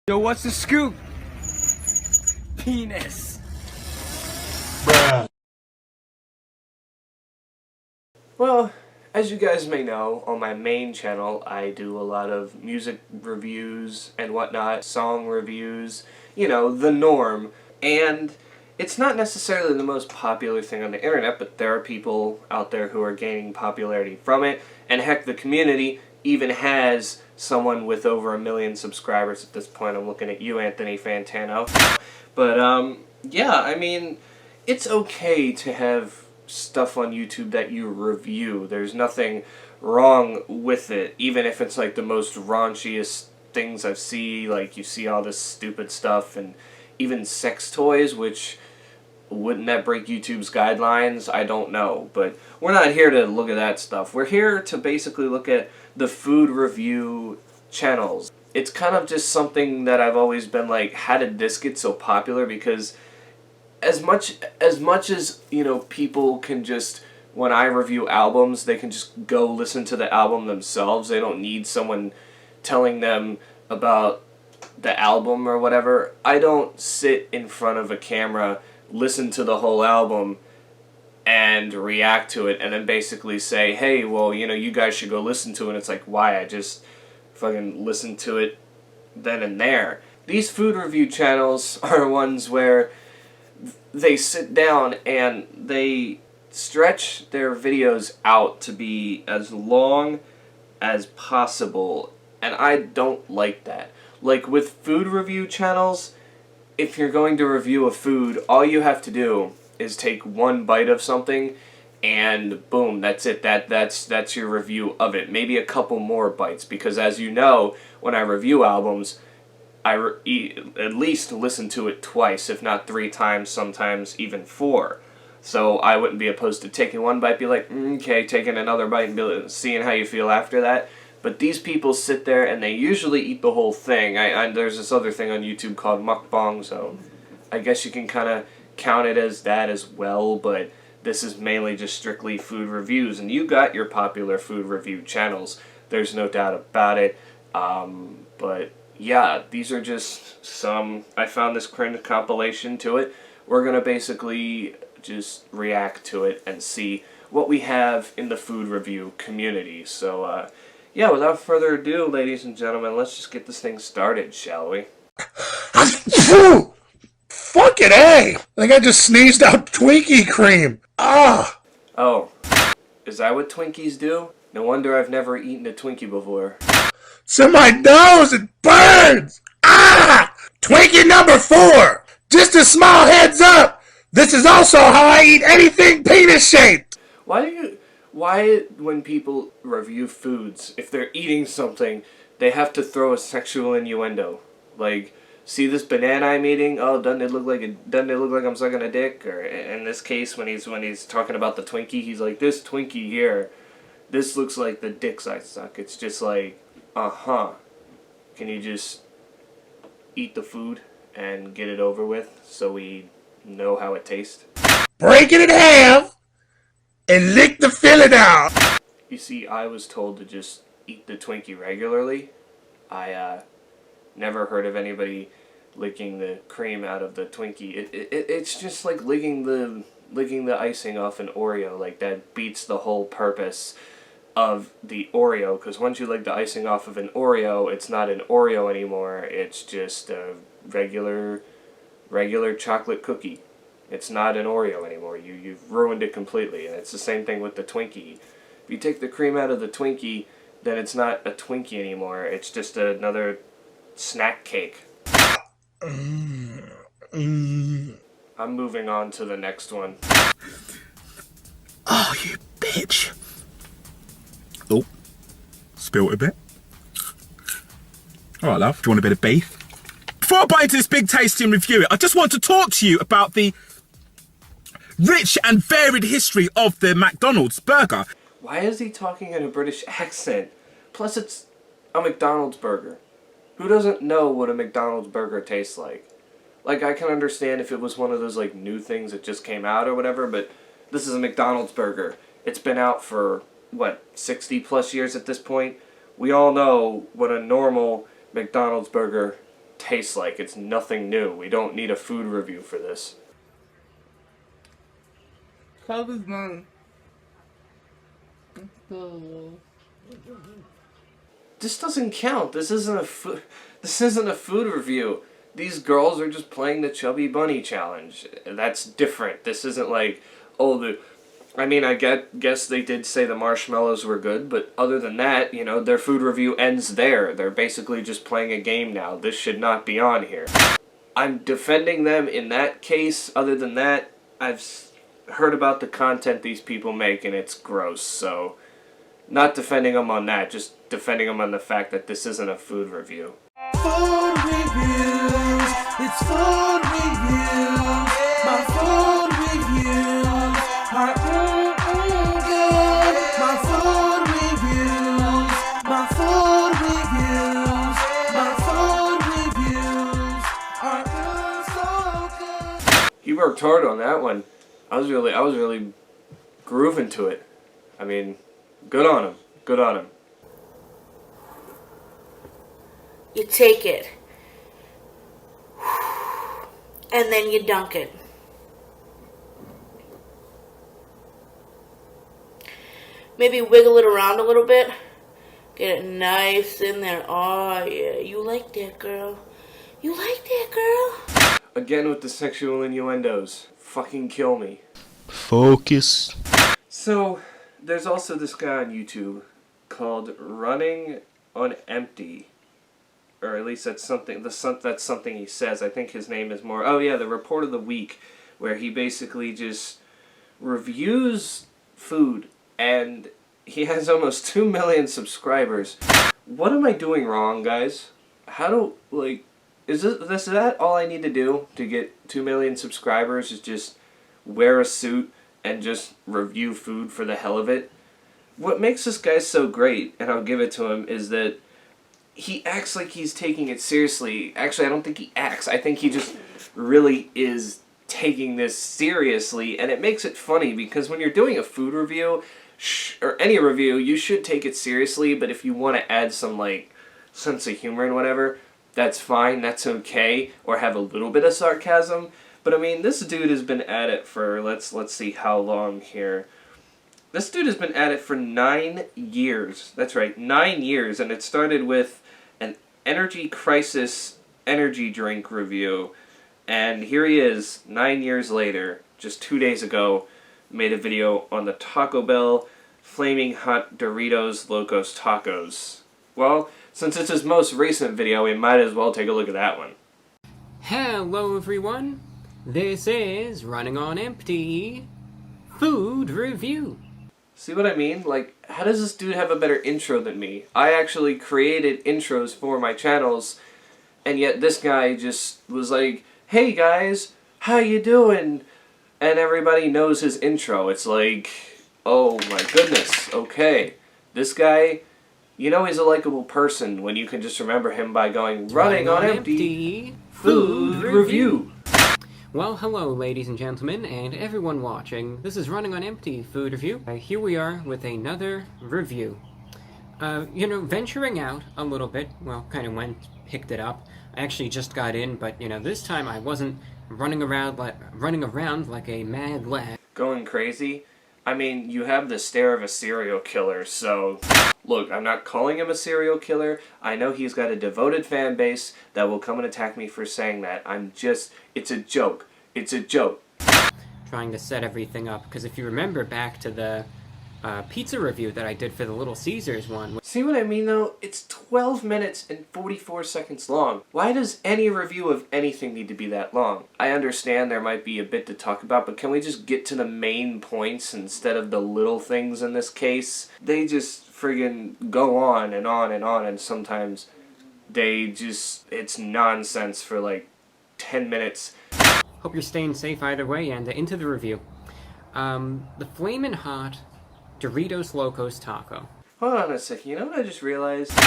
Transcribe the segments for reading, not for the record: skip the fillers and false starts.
Yo, what's the scoop? Penis. Bruh. Well, as you guys may know, on my main channel, I do a lot of music reviews and whatnot, song reviews, you know, the norm. And it's not necessarily the most popular thing on the internet, but there are people out there who are gaining popularity from it. And heck, the community even has someone with over 1 million subscribers at this point. I'm looking at you, Anthony Fantano. But, yeah, I mean, it's okay to have stuff on YouTube that you review. There's nothing wrong with it, even if it's like the most raunchiest things I've seen. Like, you see all this stupid stuff, and even sex toys, which wouldn't that break YouTube's guidelines? I don't know, but we're not here to look at that stuff. We're here to basically look at the food review channels. It's kind of just something that I've always been like, how did this get so popular? Because as much as, you know, people can just, when I review albums, they can just go listen to the album themselves. They don't need someone telling them about the album or whatever. I don't sit in front of a camera, listen to the whole album, and react to it, and then basically say, hey, well, you know, you guys should go listen to it. And it's like, why? I just fucking listened to it then and there. These food review channels are ones where they sit down and they stretch their videos out to be as long as possible, and I don't like that. Like with food review channels, if you're going to review a food, all you have to do is take one bite of something and boom, that's it. That's your review of it. Maybe a couple more bites, because as you know, when I review albums, I at least listen to it twice, if not 3 times, sometimes even 4. So I wouldn't be opposed to taking one bite, be like, okay, taking another bite and seeing how you feel after that. But these people sit there and they usually eat the whole thing. There's this other thing on YouTube called mukbang, so I guess you can kind of count it as that as well, but this is mainly just strictly food reviews. And you got your popular food review channels, there's no doubt about it. But yeah, these are just some, I found this cringe compilation to it. We're going to basically just react to it and see what we have in the food review community. So, yeah, without further ado, ladies and gentlemen, let's just get this thing started, shall we? Fucking A! I think I just sneezed out Twinkie cream. Ah! Oh, is that what Twinkies do? No wonder I've never eaten a Twinkie before. It's in my nose! It burns! Ah! Twinkie number 4! Just a small heads up! This is also how I eat anything penis-shaped! Why, when people review foods, if they're eating something, they have to throw a sexual innuendo? Like, see this banana I'm eating? Oh, doesn't it look like I'm sucking a dick? Or in this case, when he's talking about the Twinkie, he's like, this Twinkie here, this looks like the dicks I suck. It's just like, can you just eat the food and get it over with so we know how it tastes? Break it in half and lick the filling out! You see, I was told to just eat the Twinkie regularly. I never heard of anybody licking the cream out of the Twinkie. It's just like licking the icing off an Oreo. Like, that beats the whole purpose of the Oreo, because once you lick the icing off of an Oreo, it's not an Oreo anymore. It's just a regular chocolate cookie. It's not an Oreo anymore. You've ruined it completely. And it's the same thing with the Twinkie. If you take the cream out of the Twinkie, then it's not a Twinkie anymore. It's just another snack cake. I'm moving on to the next one. Oh, you bitch. Oh, spilt a bit. Alright, love, do you want a bit of beef? Before I bite into this big tasting review, I just want to talk to you about the rich and varied history of the McDonald's burger. Why is he talking in a British accent? Plus, it's a McDonald's burger. Who doesn't know what a McDonald's burger tastes like? Like, I can understand if it was one of those, like, new things that just came out or whatever, but this is a McDonald's burger. It's been out for, what, 60 plus years at this point? We all know what a normal McDonald's burger tastes like. It's nothing new. We don't need a food review for this. Coffee's mine. This doesn't count. This isn't a food review. These girls are just playing the Chubby Bunny challenge. That's different. This isn't like, oh, I guess they did say the marshmallows were good, but other than that, their food review ends there. They're basically just playing a game now. This should not be on here. I'm defending them in that case. Other than that, I've heard about the content these people make, and it's gross, so not defending them on that, just defending them on the fact that this isn't a food review. Food reviews, it's food reviews, my food reviews are good, my food reviews, my food reviews, my food reviews are so good. He worked hard on that one. I was really grooving to it. I mean, good on him. Good on him. You take it, and then you dunk it. Maybe wiggle it around a little bit. Get it nice in there. Oh, yeah. You like that, girl. You like that, girl. Again with the sexual innuendos. Fucking kill me. Focus. So, there's also this guy on YouTube called Running on Empty. Or at least that's something he says. I think his name is more... Oh yeah, the Report of the Week, where he basically just reviews food, and he has almost 2 million subscribers. What am I doing wrong, guys? How do, is that all I need to do to get 2 million subscribers, is just wear a suit and just review food for the hell of it? What makes this guy so great, and I'll give it to him, is that he acts like he's taking it seriously. Actually, I don't think he acts. I think he just really is taking this seriously, and it makes it funny, because when you're doing a food review, or any review, you should take it seriously, but if you want to add some, sense of humor and whatever, that's fine, that's okay, or have a little bit of sarcasm. But I mean, this dude has been at it for, let's see how long here. This dude has been at it for 9 years. That's right, 9 years, and it started with an energy crisis energy drink review. And here he is, 9 years later, just 2 days ago, made a video on the Taco Bell Flaming Hot Doritos Locos Tacos. Well, since it's his most recent video, we might as well take a look at that one. Hello everyone, this is Running on Empty Food Review. See what I mean? How does this dude have a better intro than me? I actually created intros for my channels, and yet this guy just was like, hey guys, how you doing? And everybody knows his intro. It's like, oh my goodness, okay. This guy, he's a likable person when you can just remember him by going, Running on Empty Food Review. Well, hello ladies and gentlemen, and everyone watching. This is Running on Empty Food Review. Here we are with another review. Venturing out a little bit, well, kind of picked it up. I actually just got in, but, this time I wasn't running around like a mad lad. Going crazy? I mean, you have the stare of a serial killer, so... Look, I'm not calling him a serial killer. I know he's got a devoted fan base that will come and attack me for saying that. It's a joke. It's a joke. Trying to set everything up, because if you remember back to the pizza review that I did for the Little Caesars one. See what I mean, though? It's 12 minutes and 44 seconds long. Why does any review of anything need to be that long? I understand there might be a bit to talk about, but can we just get to the main points instead of the little things in this case? They just friggin' go on and on and on, and sometimes it's nonsense for 10 minutes. Hope you're staying safe either way, and into the review. The Flamin' Hot Doritos Locos Taco. Hold on a second, you know what I just realized?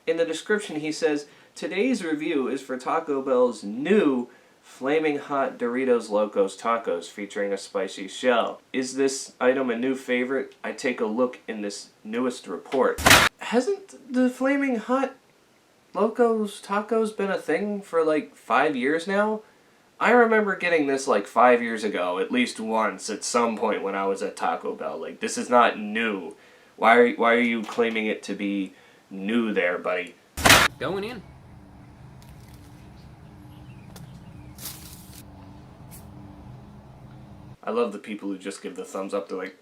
In the description he says, today's review is for Taco Bell's new Flaming Hot Doritos Locos Tacos featuring a spicy shell. Is this item a new favorite? I take a look in this newest report. Hasn't the Flaming Hot Locos Tacos been a thing for like 5 years now? I remember getting this like 5 years ago, at least once, at some point when I was at Taco Bell. Like, this is not new. Why are you claiming it to be new there, buddy? Going in. I love the people who just give the thumbs up. They're like,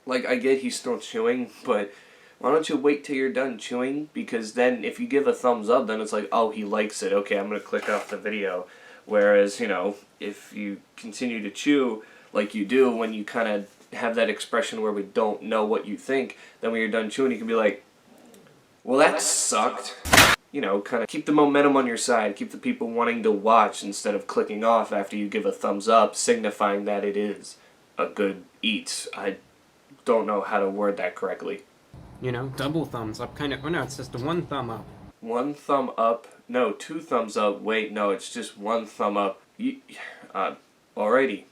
Like, I get he's still chewing, but why don't you wait till you're done chewing? Because then if you give a thumbs up, then it's like, oh, he likes it. Okay, I'm going to click off the video. Whereas, you know, if you continue to chew like you do when you kind of have that expression where we don't know what you think, then when you're done chewing, you can be like, well, that sucked. You know, kind of keep the momentum on your side. Keep the people wanting to watch instead of clicking off after you give a thumbs up, signifying that it is a good eat. I don't know how to word that correctly. You know, double thumbs up, kind of. Oh no, it's just one thumb up. One thumb up. No, two thumbs up. Wait, no, it's just one thumb up. Alrighty.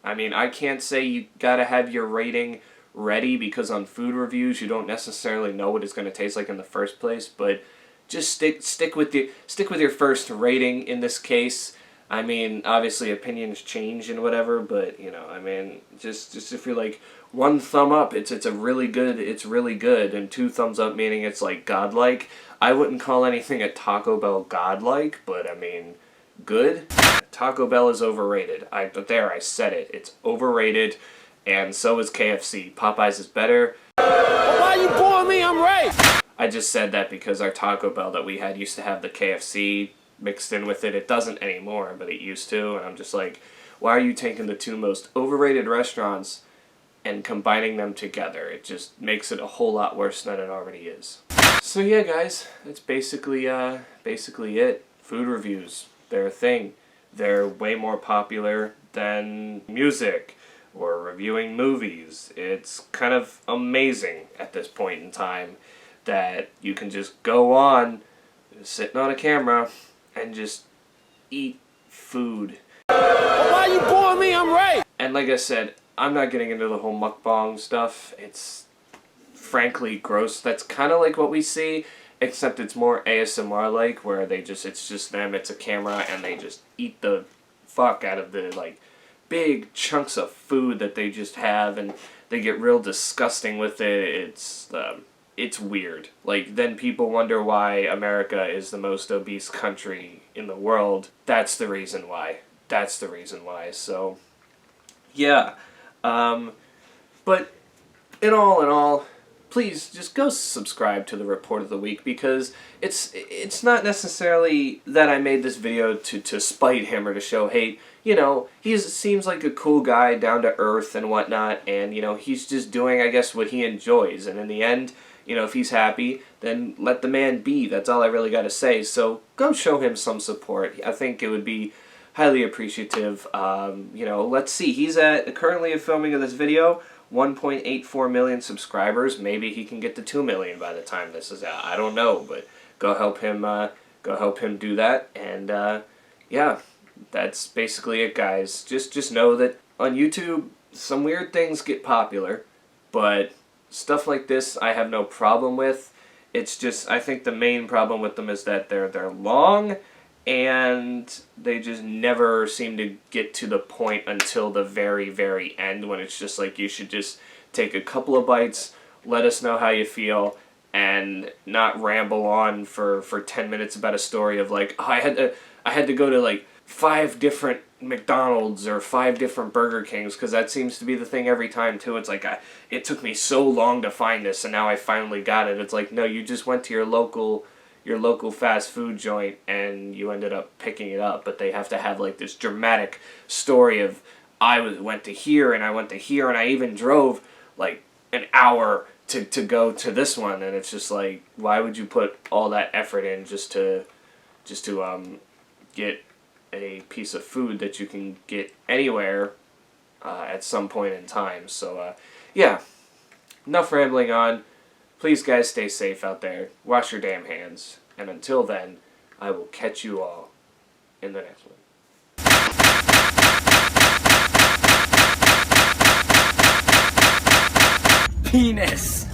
I mean, I can't say you gotta have your rating ready because on food reviews you don't necessarily know what it's gonna taste like in the first place, but just stick with your first rating in this case. I mean, obviously opinions change and whatever, but you know, I mean, just if you're like one thumb up, it's really good, and two thumbs up meaning it's like godlike. I wouldn't call anything at Taco Bell godlike, but I mean, good. Taco Bell is overrated. I said it. It's overrated, and so is KFC. Popeyes is better. Why you booing me? I'm right. I just said that because our Taco Bell that we had used to have the KFC mixed in with it. It doesn't anymore, but it used to, and I'm just like, why are you taking the two most overrated restaurants and combining them together? It just makes it a whole lot worse than it already is. So yeah, guys, that's basically it. Food reviews, they're a thing. They're way more popular than music or reviewing movies. It's kind of amazing at this point in time that you can just go on, sitting on a camera, and just eat food. Why you booing me? I'm right. And like I said, I'm not getting into the whole mukbang stuff. It's frankly gross. That's kind of like what we see, except it's more ASMR-like, where it's just them, it's a camera, and they just eat the fuck out of the, like, big chunks of food that they just have, and they get real disgusting with it. It's weird. Like, then people wonder why America is the most obese country in the world. That's the reason why. So, yeah. But in all, please just go subscribe to the Report of the Week, because it's not necessarily that I made this video to spite him or to show hate. You know, he seems like a cool guy, down to earth and whatnot, and, you know, he's just doing, I guess, what he enjoys, and in the end, you know, if he's happy, then let the man be. That's all I really got to say. So go show him some support. I think it would be highly appreciative. You know, let's see. He's currently at filming of this video, 1.84 million subscribers. Maybe he can get to 2 million by the time this is out. I don't know, but go help him. Go help him do that. And yeah, that's basically it, guys. Just know that on YouTube, some weird things get popular, but stuff like this I have no problem with. It's just, I think the main problem with them is that they're long, and they just never seem to get to the point until the very, very end, when it's just like, you should just take a couple of bites, let us know how you feel, and not ramble on for 10 minutes about a story of like, oh, I had to go to like 5 different McDonald's or 5 different Burger Kings, because that seems to be the thing every time too. It's like, it took me so long to find this and now I finally got it. It's like, no, you just went to your local fast food joint and you ended up picking it up, but they have to have like this dramatic story of, I went to here and I went to here and I even drove like an hour to go to this one, and it's just like, why would you put all that effort in just to get a piece of food that you can get anywhere at some point in time? So yeah, enough rambling on. Please, guys, stay safe out there. Wash your damn hands. And until then, I will catch you all in the next one. Penis.